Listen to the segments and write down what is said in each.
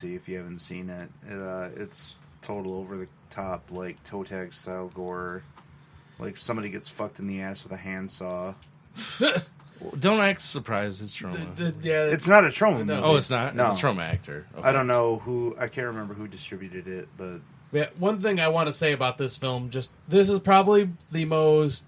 if you haven't seen it. It's total over the top, like toe tag style gore. Like somebody gets fucked in the ass with a handsaw. Don't act surprised. It's Troma. It's not a Troma movie. Oh, it's not? No. It's a Troma actor. Okay. I don't know who... I can't remember who distributed it, but... Yeah, one thing I want to say about this film, this is probably the most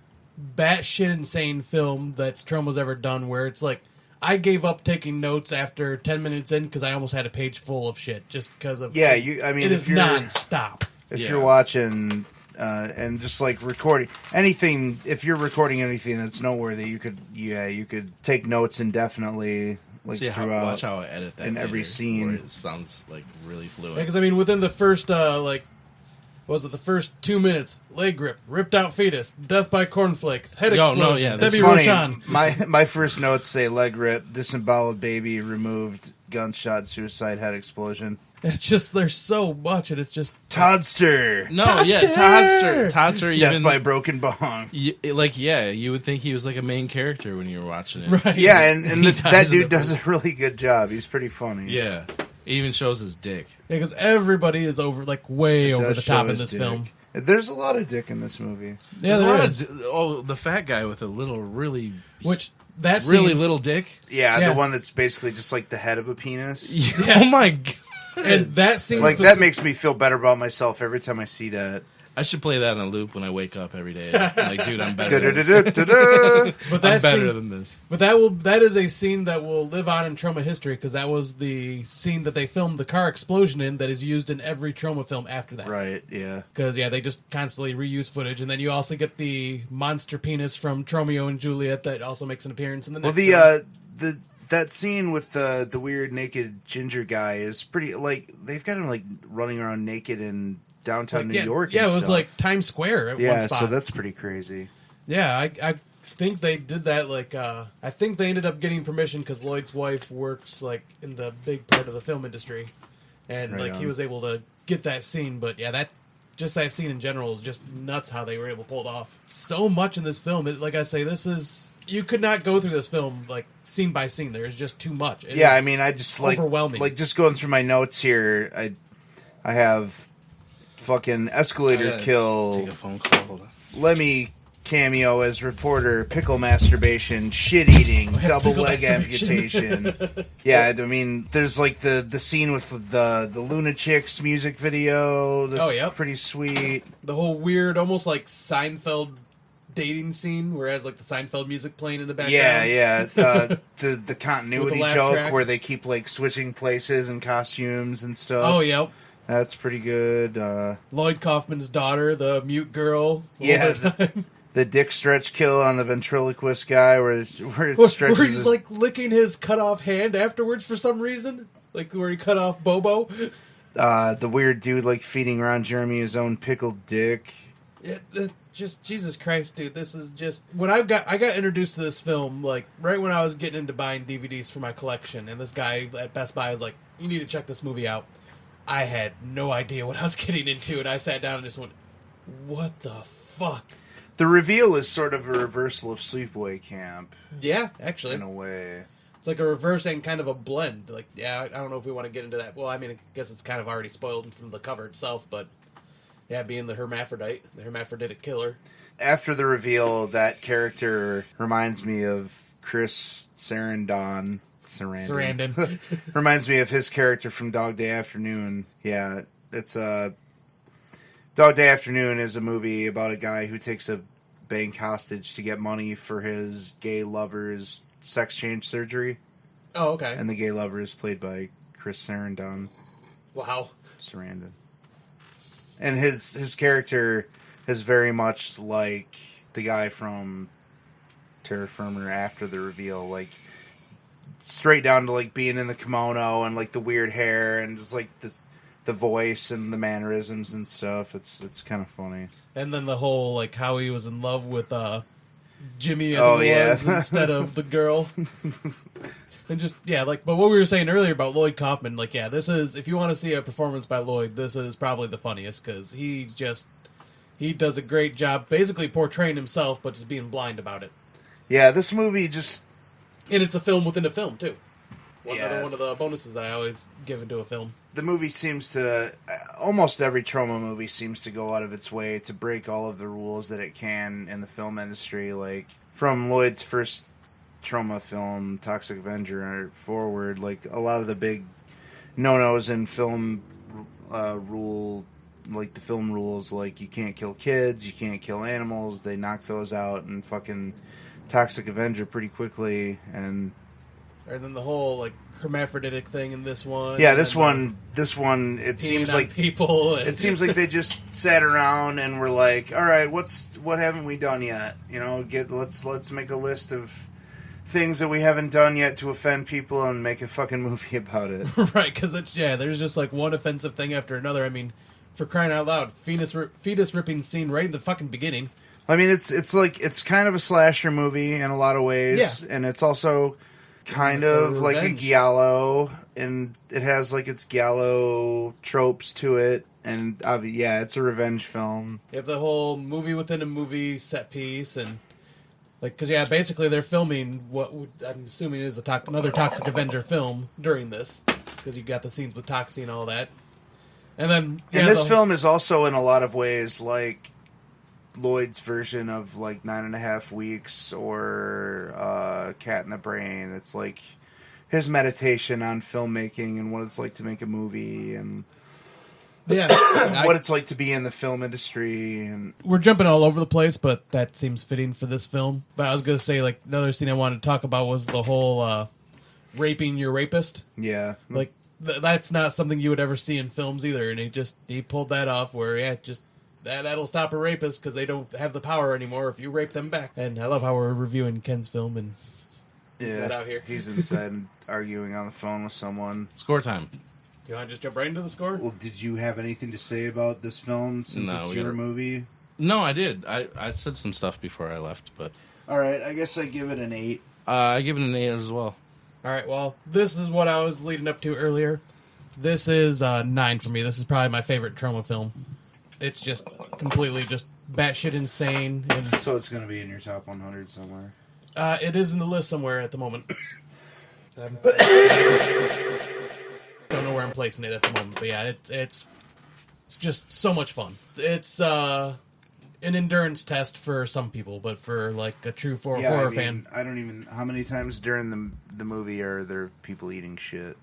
batshit insane film that Troma's ever done, where it's like, I gave up taking notes after 10 minutes in because I almost had a page full of shit just because of... Yeah, it is non-stop. If you're watching... and just like recording anything, if you're recording anything that's noteworthy, you could take notes indefinitely, like throughout. Watch how I edit that in every scene. It sounds like really fluid. Because within the first the first 2 minutes, leg grip, ripped out fetus, death by cornflakes, head explosion, Debbie Roshan. My first notes say leg rip, disemboweled baby removed, gunshot, suicide, head explosion. It's just, there's so much, and it's just... Toddster! No, Toddster! Toddster Death even... by broken bong. You would think he was like a main character when you were watching it. Right. Yeah, and that dude does a really good job. He's pretty funny. Yeah. He even shows his dick. Yeah, because everybody is way over the top in this film. There's a lot of dick in this movie. Yeah, there is. The fat guy with a little really... That scene, really little dick? Yeah, the one that's basically just like the head of a penis. Yeah. Oh my god. And that scene, that makes me feel better about myself every time I see that. I should play that on a loop when I wake up every day. Like, dude, I'm better than this. But I'm better than this. But that is a scene that will live on in Troma history, because that was the scene that they filmed the car explosion in that is used in every Troma film after that. Right, yeah. Because, they just constantly reuse footage, and then you also get the monster penis from Tromeo and Juliet that also makes an appearance in the next film. That scene with the weird naked ginger guy is pretty, like, they've got him, like, running around naked in downtown New York. Yeah, it was like Times Square at one spot. So that's pretty crazy. Yeah, I think they did that, I think they ended up getting permission because Lloyd's wife works, in the big part of the film industry. And, he was able to get that scene. But, yeah, that scene in general is just nuts how they were able to pull it off. So much in this film. Like I say, you could not go through this film, scene by scene. There's just too much. I just, overwhelming. Just going through my notes here, I have fucking escalator kill. Take a phone call. Hold on. Lemmy cameo as reporter, pickle masturbation, shit eating, double leg amputation. Yeah, there's the scene with the Luna Chicks music video. That's pretty sweet. The whole weird, almost like Seinfeld dating scene where it has the Seinfeld music playing in the background. Yeah. The continuity joke track where they keep switching places and costumes and stuff. Oh, yep. That's pretty good. Lloyd Kaufman's daughter, the mute girl. Yeah. The dick stretch kill on the ventriloquist guy where it stretches. Where he's licking his cut off hand afterwards for some reason. Where he cut off Bobo. The weird dude feeding Ron Jeremy his own pickled dick. Just Jesus Christ, dude! This is just when I got introduced to this film, right when I was getting into buying DVDs for my collection, and this guy at Best Buy was like, "You need to check this movie out." I had no idea what I was getting into, and I sat down and just went, "What the fuck?" The reveal is sort of a reversal of Sleepaway Camp. Yeah, actually, in a way, it's like a reverse and kind of a blend. I don't know if we want to get into that. Well, I guess it's kind of already spoiled from the cover itself, but. Yeah, being the hermaphroditic killer. After the reveal, that character reminds me of Chris Sarandon. Reminds me of his character from Dog Day Afternoon. Yeah, it's Dog Day Afternoon is a movie about a guy who takes a bank hostage to get money for his gay lover's sex change surgery. Oh, okay. And the gay lover is played by Chris Sarandon. Wow. Sarandon. And his character is very much like the guy from Terra Firma after the reveal, straight down to being in the kimono and the weird hair and just the voice and the mannerisms and stuff. It's kind of funny. And then the whole how he was in love with Jimmy instead of the girl. And just, but what we were saying earlier about Lloyd Kaufman, this is, if you want to see a performance by Lloyd, this is probably the funniest, because he does a great job basically portraying himself, but just being blind about it. Yeah, this movie just... And it's a film within a film, too. One of the bonuses that I always give into a film. the movie seems to, almost every Troma movie seems to go out of its way to break all of the rules that it can in the film industry. Like, from Lloyd's first Troma film, Toxic Avenger, forward, like, a lot of the big no-nos in film like the film rules, like, you can't kill kids, you can't kill animals, they knock those out in fucking Toxic Avenger pretty quickly, and then the whole, like, hermaphroditic thing in this one. Yeah, this one, it seems like people. It seems like they just sat around and were like, "All right, what haven't we done yet? You know, let's make a list of things that we haven't done yet to offend people and make a fucking movie about it." Right? Because there's just like one offensive thing after another. I mean, for crying out loud, fetus ripping scene right in the fucking beginning. I mean, it's kind of a slasher movie in a lot of ways, and it's also kind of like a giallo, and it has like its giallo tropes to it, and it's a revenge film. You have the whole movie within a movie set piece, and like, because basically they're filming what I'm assuming is another Toxic Avenger film during this, because you got the scenes with Toxie and all that, and then this film is also in a lot of ways like Lloyd's version of like 9.5 Weeks or Cat in the Brain. It's like his meditation on filmmaking and what it's like to make a movie and what it's like to be in the film industry. And we're jumping all over the place, but that seems fitting for this film. But I was going to say, like, another scene I wanted to talk about was the whole raping your rapist. Yeah. Like, that's not something you would ever see in films either, and he pulled that off where, that'll stop a rapist because they don't have the power anymore if you rape them back. And I love how we're reviewing Ken's film and that out here. He's inside arguing on the phone with someone. Score time. You want to just jump right into the score? Well, did you have anything to say about this film since it's your movie? No, I did. I said some stuff before I left, but... All right, I guess I give it an 8. I give it an 8 as well. All right, well, this is what I was leading up to earlier. This is 9 for me. This is probably my favorite Troma film. It's just completely just batshit insane. And so it's going to be in your top 100 somewhere? It is in the list somewhere at the moment. Don't know where I'm placing it at the moment, but yeah, it's just so much fun. It's an endurance test for some people, but for like a true horror fan, I don't even. How many times during the movie are there people eating shit?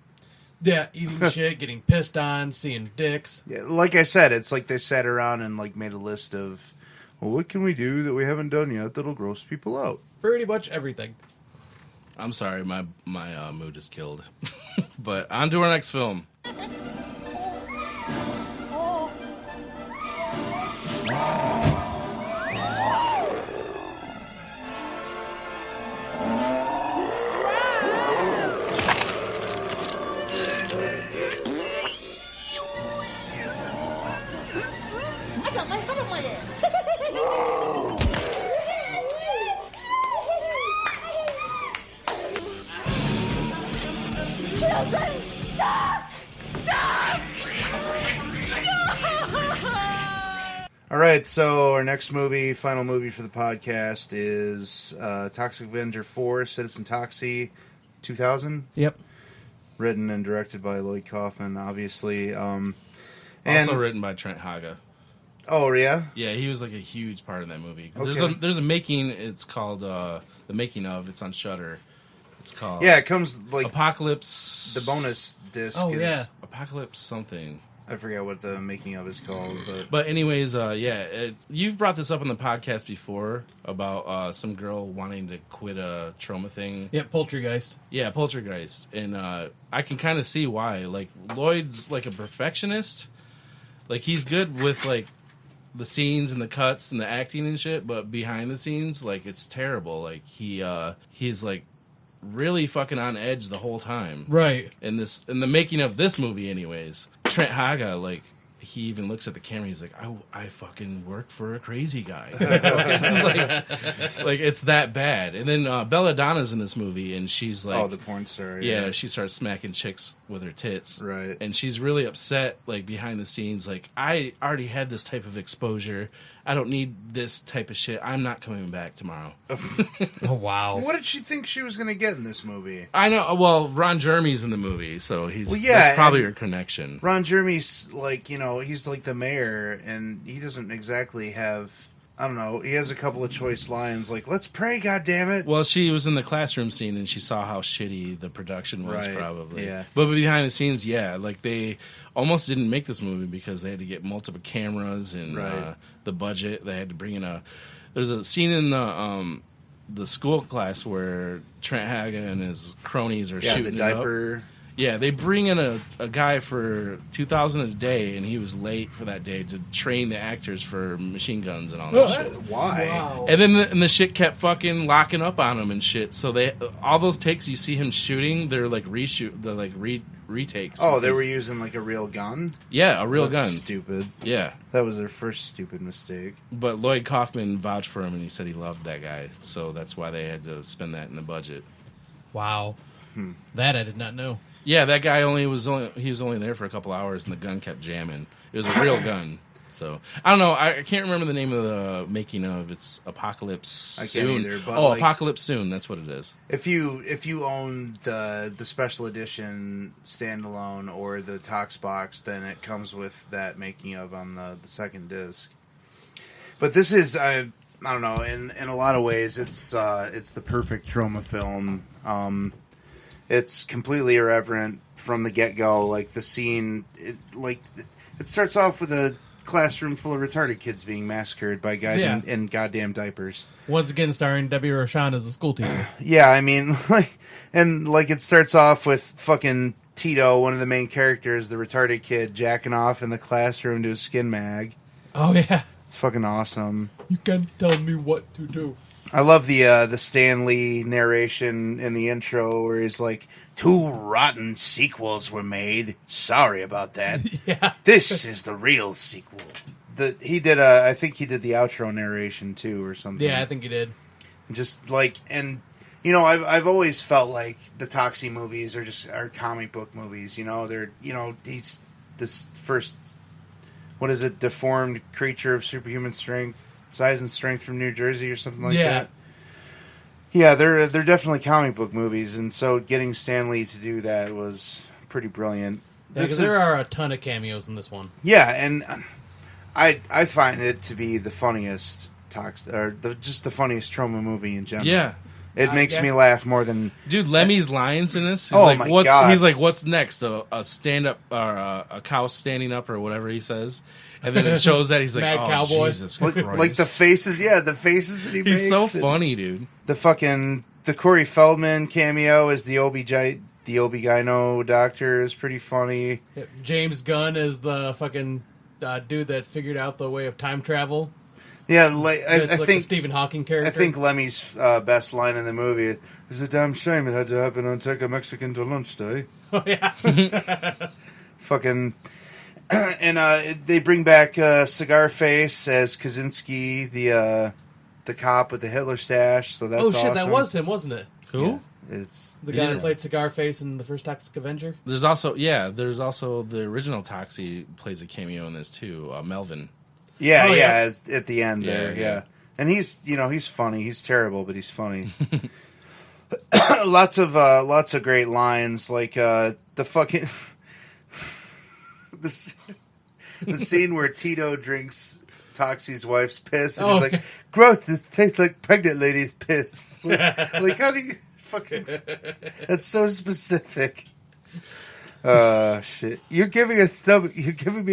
Yeah, eating shit, getting pissed on, seeing dicks. Yeah, like I said, it's like they sat around and like made a list of, well, what can we do that we haven't done yet that'll gross people out? Pretty much everything. I'm sorry, my mood is killed. But on to our next film. Children, duck! Duck! All right, so our next movie, final movie for the podcast, is Toxic Avenger 4, Citizen Toxie, 2000. Yep. Written and directed by Lloyd Kaufman, obviously. Also written by Trent Haga. Oh, yeah? Yeah, he was like a huge part of that movie. Okay. There's a making, it's called The Making of, it's on Shudder. It's called... Yeah, it comes like... Apocalypse... The bonus disc is... yeah. Apocalypse something. I forget what the making of is called, but anyways, you've brought this up on the podcast before about some girl wanting to quit a Troma thing. Yeah, Poltergeist. Yeah, Poltergeist, and I can kind of see why. Like Lloyd's like a perfectionist. Like he's good with like the scenes and the cuts and the acting and shit, but behind the scenes, like it's terrible. Like he's like really fucking on edge the whole time. Right. In the making of this movie, anyways. Trent Haga, like, he even looks at the camera. He's like, I fucking work for a crazy guy. like, it's that bad. And then Belladonna's in this movie, and she's like... Oh, the porn star. Yeah, she starts smacking chicks with her tits. Right. And she's really upset, like, behind the scenes. Like, I already had this type of exposure. I don't need this type of shit. I'm not coming back tomorrow. Oh, wow. What did she think she was going to get in this movie? I know. Well, Ron Jeremy's in the movie, so Well, that's probably her connection. Ron Jeremy's like, he's like the mayor, and he doesn't exactly have... I don't know. He has a couple of choice lines like, let's pray, goddammit. Well, she was in the classroom scene and she saw how shitty the production was, Right. probably. Yeah. But behind the scenes, yeah, like they almost didn't make this movie because they had to get multiple cameras and Right. the budget. They had to bring in there's a scene in the school class where Trent Haga and his cronies are shooting the it up. diaper. Yeah, they bring in a guy for $2,000 a day, and he was late for that day to train the actors for machine guns and all that shit. Why? Wow. And then the shit kept fucking locking up on him and shit. So all those takes you see him shooting, they're like retakes. Oh, they were using like a real gun? Yeah, a real That's gun. stupid. Yeah, That was their first stupid mistake. but Lloyd Kaufman vouched for him, and he said he loved that guy. So that's why they had to spend that in the budget. Wow. That I did not know. Yeah, that guy he was only there for a couple hours, and the gun kept jamming. It was a real gun. So I don't know. I can't remember the name of the making of. It's Apocalypse I can't Soon. either, but, oh, like- Apocalypse Soon. That's what it is. If you own the special edition standalone or the Tox box, then it comes with that making of on the second disc. But this is I don't know. In a lot of ways, it's the perfect Troma film. It's completely irreverent from the get-go. Like, the scene... It starts off with a classroom full of retarded kids being massacred by guys Yeah. in goddamn diapers. Once again, starring Debbie Rochon as a school teacher. Yeah, I mean, it starts off with fucking Tito, one of the main characters, the retarded kid, jacking off in the classroom to a skin mag. Oh, yeah. It's fucking awesome. You can't tell me what to do. I love the Stan Lee narration in the intro where he's like, 2 rotten sequels were made. Sorry about that. Yeah. This is the real sequel. I think he did the outro narration too or something. Yeah, I think you did. Just like, and I've always felt like the Toxie movies are comic book movies. They're he's this first, what is it, deformed creature of superhuman strength. Size and Strength from New Jersey or something like that. Yeah, they're definitely comic book movies, and so getting Stan Lee to do that was pretty brilliant. Yeah, because there are a ton of cameos in this one. Yeah, and I find it to be the funniest just the funniest Troma movie in general. Yeah. It makes yeah. me laugh more than... Dude, Lemmy's lines in this. He's Oh, like, my what's, God. He's like, what's next? A stand up or a cow standing up or whatever he says, and then it shows that he's like, Mad oh, cowboy. Jesus like Christ. the faces that he makes. He's so and funny, dude. The Corey Feldman cameo as the Obi-Gyno doctor is pretty funny. James Gunn is the fucking dude that figured out the way of time travel. Yeah, like, I It's like think the Stephen Hawking character. I think Lemmy's best line in the movie is a damn shame it had to happen on Take a Mexican to Lunch Day. Oh, yeah. Fucking... And they bring back Cigar Face as Kaczynski, the cop with the Hitler stash, so that's Oh, shit, awesome. that was him, wasn't it? Who? Yeah, it's... The guy that played Cigar Face in the first Toxic Avenger? There's also the original Toxie plays a cameo in this too. Melvin. Yeah, Oh, yeah, yeah. it's at the end Yeah, there, yeah. yeah. And he's funny. He's terrible, but he's funny. lots of great lines, like the fucking the scene where Tito drinks Toxie's wife's piss, and he's like, "Gross! This tastes like pregnant lady's piss." Like how do you fucking? That's so specific. Shit! You're giving me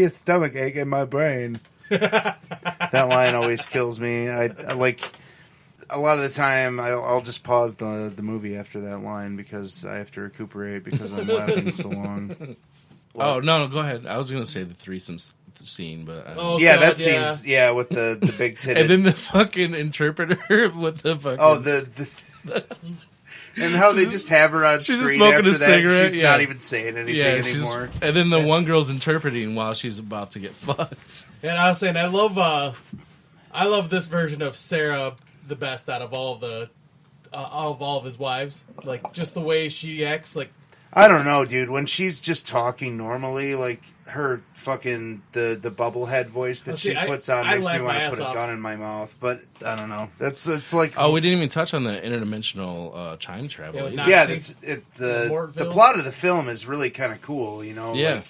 a stomach ache in my brain. That line always kills me. I like a lot of the time. I'll just pause the movie after that line because I have to recuperate because I'm laughing so long. Oh no, go ahead. I was gonna say the threesome scene, but Oh, Yeah, God, that seems with the big titted. and then the fucking interpreter with the fucking and how they just have her on She's screen just smoking after a that. cigarette, She's yeah. not even saying anything she's anymore. and then the one girl's interpreting while she's about to get fucked. And I was saying, I love this version of Sarah the best out of all of his wives. Like, just the way she acts, like... I don't know, dude. When she's just talking normally, like her fucking the bubblehead voice that she puts on makes me want to put a gun in my mouth. But I don't know. It's like we didn't even touch on the interdimensional time travel. The plot of the film is really kind of cool. You know, yeah. Like,